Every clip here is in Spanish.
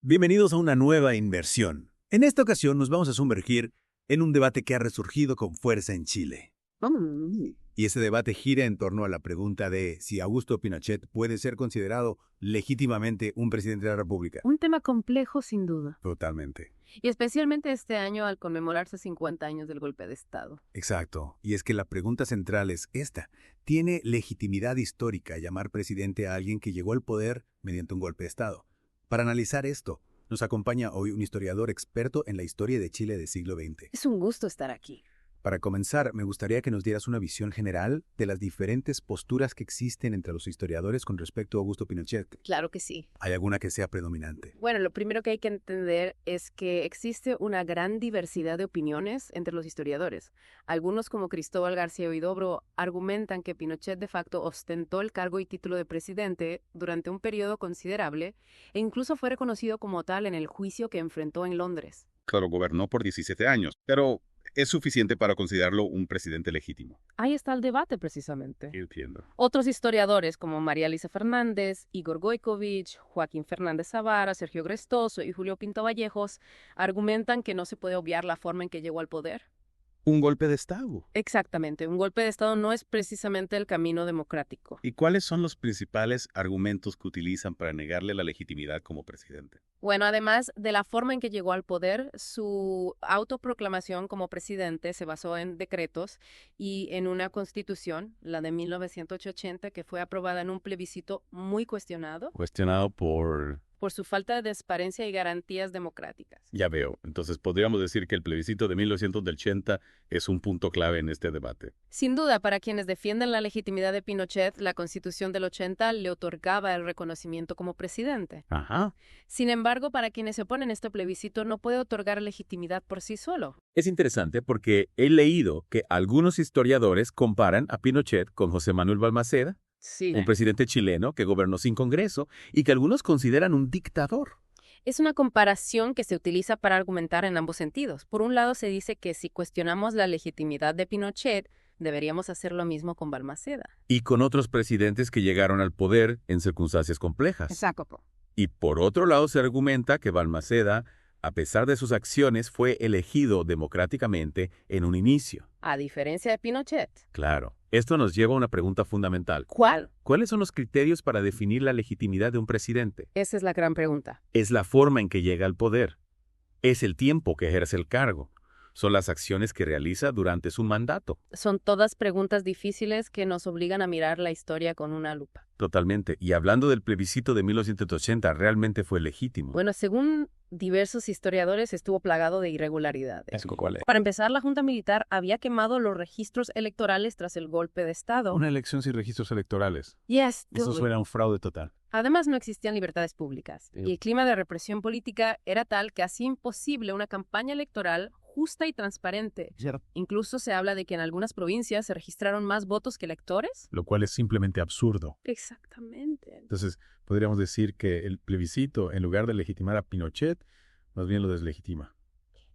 Bienvenidos a una nueva inversión. En esta ocasión nos vamos a sumergir en un debate que ha resurgido con fuerza en Chile. Y ese debate gira en torno a la pregunta de si Augusto Pinochet puede ser considerado legítimamente un presidente de la República. Un tema complejo, sin duda. Totalmente. Y especialmente este año al conmemorarse 50 años del golpe de Estado. Exacto. Y es que la pregunta central es esta. ¿Tiene legitimidad histórica llamar presidente a alguien que llegó al poder mediante un golpe de Estado? Para analizar esto, nos acompaña hoy un historiador experto en la historia de Chile del siglo XX. Es un gusto estar aquí. Para comenzar, me gustaría que nos dieras una visión general de las diferentes posturas que existen entre los historiadores con respecto a Augusto Pinochet. Claro que sí. ¿Hay alguna que sea predominante? Bueno, lo primero que hay que entender es que existe una gran diversidad de opiniones entre los historiadores. Algunos, como Cristóbal García Huidobro, argumentan que Pinochet de facto ostentó el cargo y título de presidente durante un periodo considerable e incluso fue reconocido como tal en el juicio que enfrentó en Londres. Claro, gobernó por 17 años, pero es suficiente para considerarlo un presidente legítimo. Ahí está el debate precisamente. Entiendo. Otros historiadores como María Elisa Fernández, Igor Goikovich, Joaquín Fernández Zavara, Sergio Grestoso y Julio Pinto Vallejos argumentan que no se puede obviar la forma en que llegó al poder. Un golpe de Estado. Exactamente, un golpe de Estado no es precisamente el camino democrático. ¿Y cuáles son los principales argumentos que utilizan para negarle la legitimidad como presidente? Bueno, además de la forma en que llegó al poder, su autoproclamación como presidente se basó en decretos y en una constitución, la de 1980, que fue aprobada en un plebiscito muy cuestionado Cuestionado por... por su falta de transparencia y garantías democráticas. Ya veo. Entonces podríamos decir que el plebiscito de 1980 es un punto clave en este debate. Sin duda, para quienes defienden la legitimidad de Pinochet, la Constitución del 80 le otorgaba el reconocimiento como presidente. Ajá. Sin embargo, para quienes se oponen a este plebiscito, no puede otorgar legitimidad por sí solo. Es interesante porque he leído que algunos historiadores comparan a Pinochet con José Manuel Balmaceda, Sí. un presidente chileno que gobernó sin Congreso y que algunos consideran un dictador. Es una comparación que se utiliza para argumentar en ambos sentidos. Por un lado, se dice que si cuestionamos la legitimidad de Pinochet, deberíamos hacer lo mismo con Balmaceda. Y con otros presidentes que llegaron al poder en circunstancias complejas. Exacto. Y por otro lado se argumenta que Balmaceda, a pesar de sus acciones, fue elegido democráticamente en un inicio. A diferencia de Pinochet. Claro, esto nos lleva a una pregunta fundamental. ¿Cuál? ¿Cuáles son los criterios para definir la legitimidad de un presidente? Esa es la gran pregunta. Es la forma en que llega al poder. Es el tiempo que ejerce el cargo. Son las acciones que realiza durante su mandato. Son todas preguntas difíciles que nos obligan a mirar la historia con una lupa. Totalmente. Y hablando del plebiscito de 1980, ¿realmente fue legítimo? Bueno, según diversos historiadores, estuvo plagado de irregularidades. ¿Cuál es? Para empezar, la Junta Militar había quemado los registros electorales tras el golpe de Estado. Una elección sin registros electorales. Yes, Eso suena a un fraude total. Además, no existían libertades públicas. Y el clima de represión política era tal que hacía imposible una campaña electoral justa y transparente. Incluso se habla de que en algunas provincias se registraron más votos que electores. Lo cual es simplemente absurdo. Exactamente. Entonces, podríamos decir que el plebiscito, en lugar de legitimar a Pinochet, más bien lo deslegitima.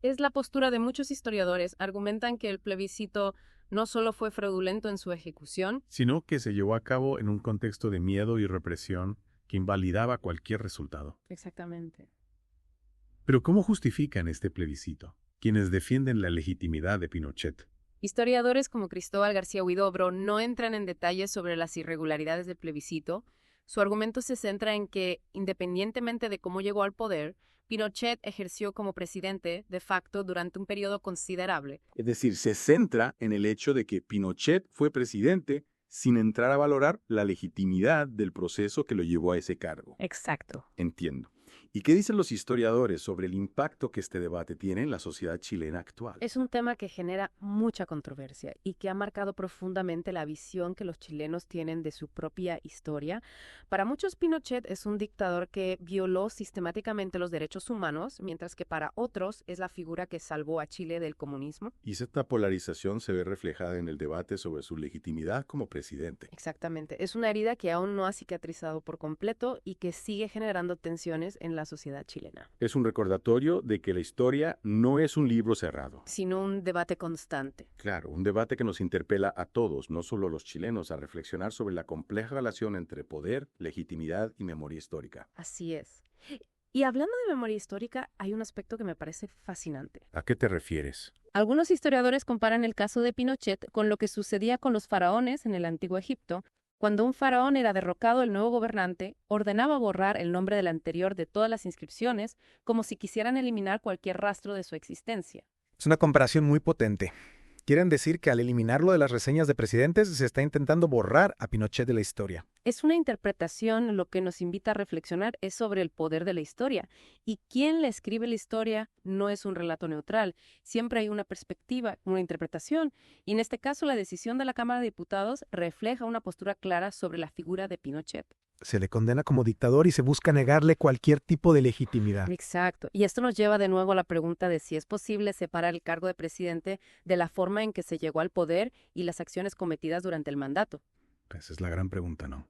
Es la postura de muchos historiadores. Argumentan que el plebiscito no solo fue fraudulento en su ejecución, Sino que se llevó a cabo en un contexto de miedo y represión que invalidaba cualquier resultado. exactamente. Pero ¿cómo justifican este plebiscito quienes defienden la legitimidad de Pinochet? Historiadores como Cristóbal García Huidobro no entran en detalles sobre las irregularidades del plebiscito. Su argumento se centra en que, independientemente de cómo llegó al poder, Pinochet ejerció como presidente de facto durante un periodo considerable. Es decir, se centra en el hecho de que Pinochet fue presidente sin entrar a valorar la legitimidad del proceso que lo llevó a ese cargo. Exacto. Entiendo. ¿Y qué dicen los historiadores sobre el impacto que este debate tiene en la sociedad chilena actual? Es un tema que genera mucha controversia y que ha marcado profundamente la visión que los chilenos tienen de su propia historia. Para muchos, Pinochet es un dictador que violó sistemáticamente los derechos humanos, mientras que para otros es la figura que salvó a Chile del comunismo. Y esta polarización se ve reflejada en el debate sobre su legitimidad como presidente. Exactamente. Es una herida que aún no ha cicatrizado por completo y que sigue generando tensiones en la sociedad chilena. Es un recordatorio de que la historia no es un libro cerrado. Sino un debate constante. Claro, un debate que nos interpela a todos, no solo a los chilenos, a reflexionar sobre la compleja relación entre poder, legitimidad y memoria histórica. Así es. Y hablando de memoria histórica, hay un aspecto que me parece fascinante. ¿A qué te refieres? Algunos historiadores comparan el caso de Pinochet con lo que sucedía con los faraones en el Antiguo Egipto. Cuando un faraón era derrocado, el nuevo gobernante ordenaba borrar el nombre del anterior de todas las inscripciones, como si quisieran eliminar cualquier rastro de su existencia. Es una comparación muy potente. Quieren decir que al eliminarlo de las reseñas de presidentes se está intentando borrar a Pinochet de la historia. Es una interpretación, lo que nos invita a reflexionar es sobre el poder de la historia. Y quien le escribe la historia no es un relato neutral. Siempre hay una perspectiva, una interpretación. Y en este caso, la decisión de la Cámara de Diputados refleja una postura clara sobre la figura de Pinochet. Se le condena como dictador y se busca negarle cualquier tipo de legitimidad. Exacto. Y esto nos lleva de nuevo a la pregunta de si es posible separar el cargo de presidente de la forma en que se llegó al poder y las acciones cometidas durante el mandato. Esa es la gran pregunta, ¿no?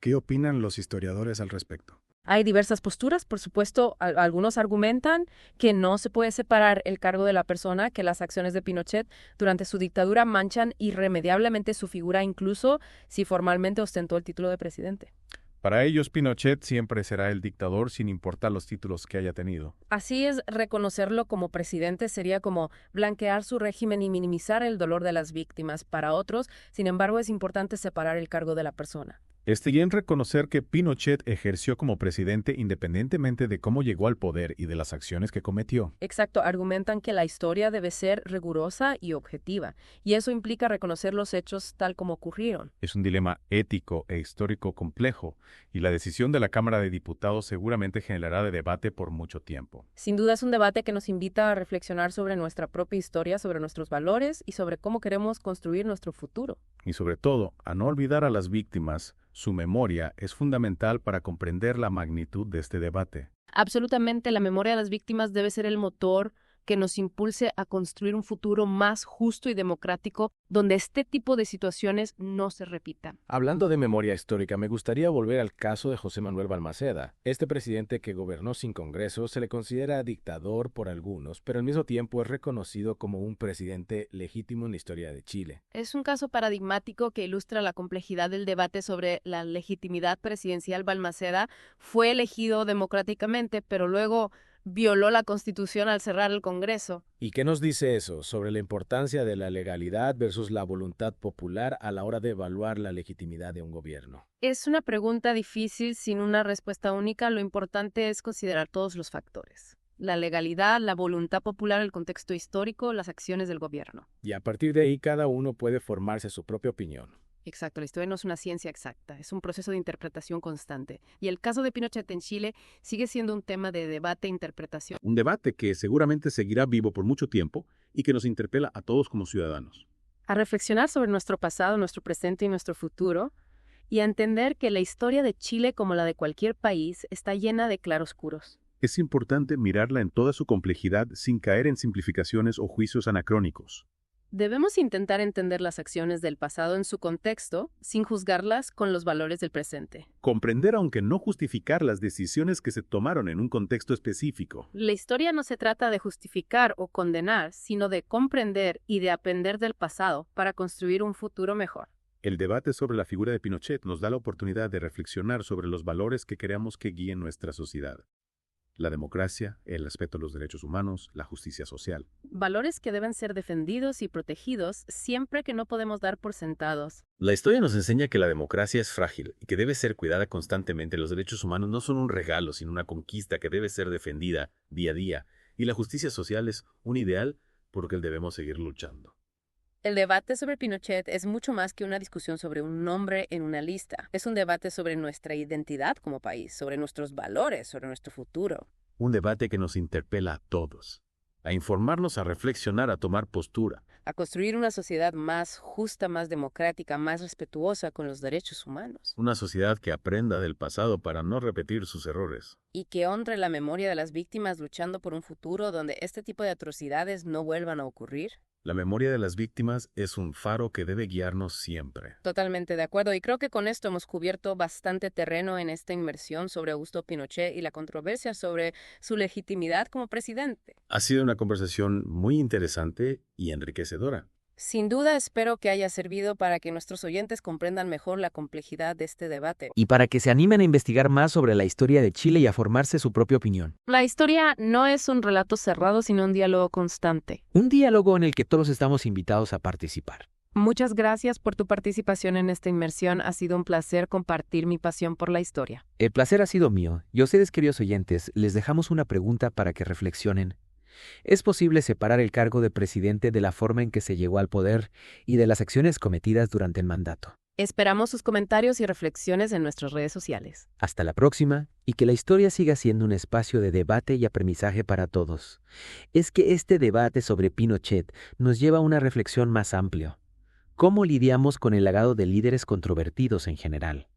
¿Qué opinan los historiadores al respecto? Hay diversas posturas, por supuesto, algunos argumentan que no se puede separar el cargo de la persona, que las acciones de Pinochet durante su dictadura manchan irremediablemente su figura, incluso si formalmente ostentó el título de presidente. Para ellos, Pinochet siempre será el dictador sin importar los títulos que haya tenido. Así es, reconocerlo como presidente sería como blanquear su régimen y minimizar el dolor de las víctimas. Para otros, sin embargo, es importante separar el cargo de la persona. Y en reconocer que Pinochet ejerció como presidente independientemente de cómo llegó al poder y de las acciones que cometió. Exacto, argumentan que la historia debe ser rigurosa y objetiva, y eso implica reconocer los hechos tal como ocurrieron. Es un dilema ético e histórico complejo, y la decisión de la Cámara de Diputados seguramente generará de debate por mucho tiempo. Sin duda es un debate que nos invita a reflexionar sobre nuestra propia historia, sobre nuestros valores y sobre cómo queremos construir nuestro futuro. Y sobre todo, a no olvidar a las víctimas. Su memoria es fundamental para comprender la magnitud de este debate. Absolutamente, la memoria de las víctimas debe ser el motor que nos impulse a construir un futuro más justo y democrático, donde este tipo de situaciones no se repitan. Hablando de memoria histórica, me gustaría volver al caso de José Manuel Balmaceda. Este presidente que gobernó sin Congreso se le considera dictador por algunos, pero al mismo tiempo es reconocido como un presidente legítimo en la historia de Chile. Es un caso paradigmático que ilustra la complejidad del debate sobre la legitimidad presidencial. Balmaceda fue elegido democráticamente, pero luego violó la Constitución al cerrar el Congreso. ¿Y qué nos dice eso sobre la importancia de la legalidad versus la voluntad popular a la hora de evaluar la legitimidad de un gobierno? Es una pregunta difícil sin una respuesta única. Lo importante es considerar todos los factores: la legalidad, la voluntad popular, el contexto histórico, las acciones del gobierno. Y a partir de ahí cada uno puede formarse su propia opinión. Exacto, la historia no es una ciencia exacta, es un proceso de interpretación constante. Y el caso de Pinochet en Chile sigue siendo un tema de debate e interpretación. Un debate que seguramente seguirá vivo por mucho tiempo y que nos interpela a todos como ciudadanos. A reflexionar sobre nuestro pasado, nuestro presente y nuestro futuro, y a entender que la historia de Chile, como la de cualquier país, está llena de claroscuros. Es importante mirarla en toda su complejidad sin caer en simplificaciones o juicios anacrónicos. Debemos intentar entender las acciones del pasado en su contexto, sin juzgarlas con los valores del presente. Comprender, aunque no justificar, las decisiones que se tomaron en un contexto específico. La historia no se trata de justificar o condenar, sino de comprender y de aprender del pasado para construir un futuro mejor. El debate sobre la figura de Pinochet nos da la oportunidad de reflexionar sobre los valores que queremos que guíen nuestra sociedad. La democracia, el respeto a los derechos humanos, la justicia social. Valores que deben ser defendidos y protegidos siempre que no podemos dar por sentados. La historia nos enseña que la democracia es frágil y que debe ser cuidada constantemente. Los derechos humanos no son un regalo, sino una conquista que debe ser defendida día a día. Y la justicia social es un ideal por el que debemos seguir luchando. El debate sobre Pinochet es mucho más que una discusión sobre un nombre en una lista. Es un debate sobre nuestra identidad como país, sobre nuestros valores, sobre nuestro futuro. Un debate que nos interpela a todos. A informarnos, a reflexionar, a tomar postura. A construir una sociedad más justa, más democrática, más respetuosa con los derechos humanos. Una sociedad que aprenda del pasado para no repetir sus errores. Y que honre la memoria de las víctimas luchando por un futuro donde este tipo de atrocidades no vuelvan a ocurrir. La memoria de las víctimas es un faro que debe guiarnos siempre. Totalmente de acuerdo, y creo que con esto hemos cubierto bastante terreno en esta inmersión sobre Augusto Pinochet y la controversia sobre su legitimidad como presidente. Ha sido una conversación muy interesante y enriquecedora. Sin duda espero que haya servido para que nuestros oyentes comprendan mejor la complejidad de este debate. Y para que se animen a investigar más sobre la historia de Chile y a formarse su propia opinión. La historia no es un relato cerrado, sino un diálogo constante. Un diálogo en el que todos estamos invitados a participar. Muchas gracias por tu participación en esta inmersión. Ha sido un placer compartir mi pasión por la historia. El placer ha sido mío, y a ustedes, queridos oyentes, les dejamos una pregunta para que reflexionen. ¿Es posible separar el cargo de presidente de la forma en que se llegó al poder y de las acciones cometidas durante el mandato? Esperamos sus comentarios y reflexiones en nuestras redes sociales. Hasta la próxima, y que la historia siga siendo un espacio de debate y aprendizaje para todos. Es que este debate sobre Pinochet nos lleva a una reflexión más amplia. ¿Cómo lidiamos con el legado de líderes controvertidos en general?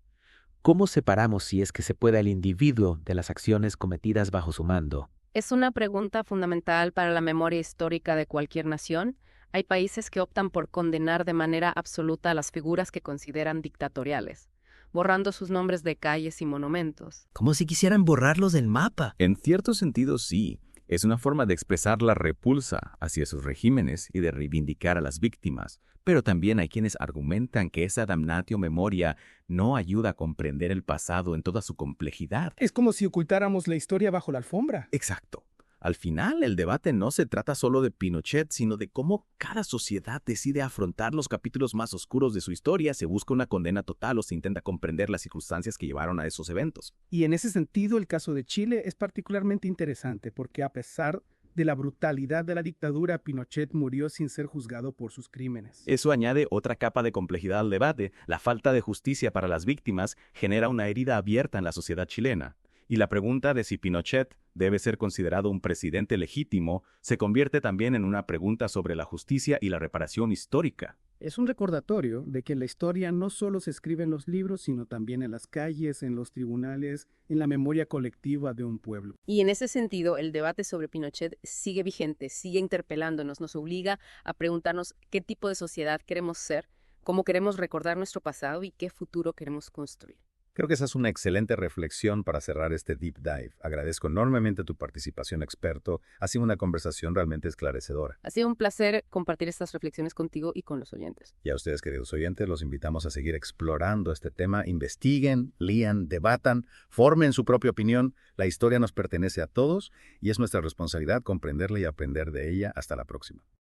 ¿Cómo separamos, si es que se puede, al individuo de las acciones cometidas bajo su mando? Es una pregunta fundamental para la memoria histórica de cualquier nación. Hay países que optan por condenar de manera absoluta a las figuras que consideran dictatoriales, borrando sus nombres de calles y monumentos. Como si quisieran borrarlos del mapa. En cierto sentido, sí. Es una forma de expresar la repulsa hacia sus regímenes y de reivindicar a las víctimas. Pero también hay quienes argumentan que esa damnatio memoria no ayuda a comprender el pasado en toda su complejidad. Es como si ocultáramos la historia bajo la alfombra. Exacto. Al final, el debate no se trata solo de Pinochet, sino de cómo cada sociedad decide afrontar los capítulos más oscuros de su historia, se busca una condena total o se intenta comprender las circunstancias que llevaron a esos eventos. Y en ese sentido, el caso de Chile es particularmente interesante porque a pesar de la brutalidad de la dictadura, Pinochet murió sin ser juzgado por sus crímenes. Eso añade otra capa de complejidad al debate. La falta de justicia para las víctimas genera una herida abierta en la sociedad chilena. Y la pregunta de si Pinochet debe ser considerado un presidente legítimo se convierte también en una pregunta sobre la justicia y la reparación histórica. Es un recordatorio de que la historia no solo se escribe en los libros, sino también en las calles, en los tribunales, en la memoria colectiva de un pueblo. Y en ese sentido, el debate sobre Pinochet sigue vigente, sigue interpelándonos, nos obliga a preguntarnos qué tipo de sociedad queremos ser, cómo queremos recordar nuestro pasado y qué futuro queremos construir. Creo que esa es una excelente reflexión para cerrar este deep dive. Agradezco enormemente tu participación, experto. Ha sido una conversación realmente esclarecedora. Ha sido un placer compartir estas reflexiones contigo y con los oyentes. Y a ustedes, queridos oyentes, los invitamos a seguir explorando este tema. Investiguen, lean, debatan, formen su propia opinión. La historia nos pertenece a todos y es nuestra responsabilidad comprenderla y aprender de ella. Hasta la próxima.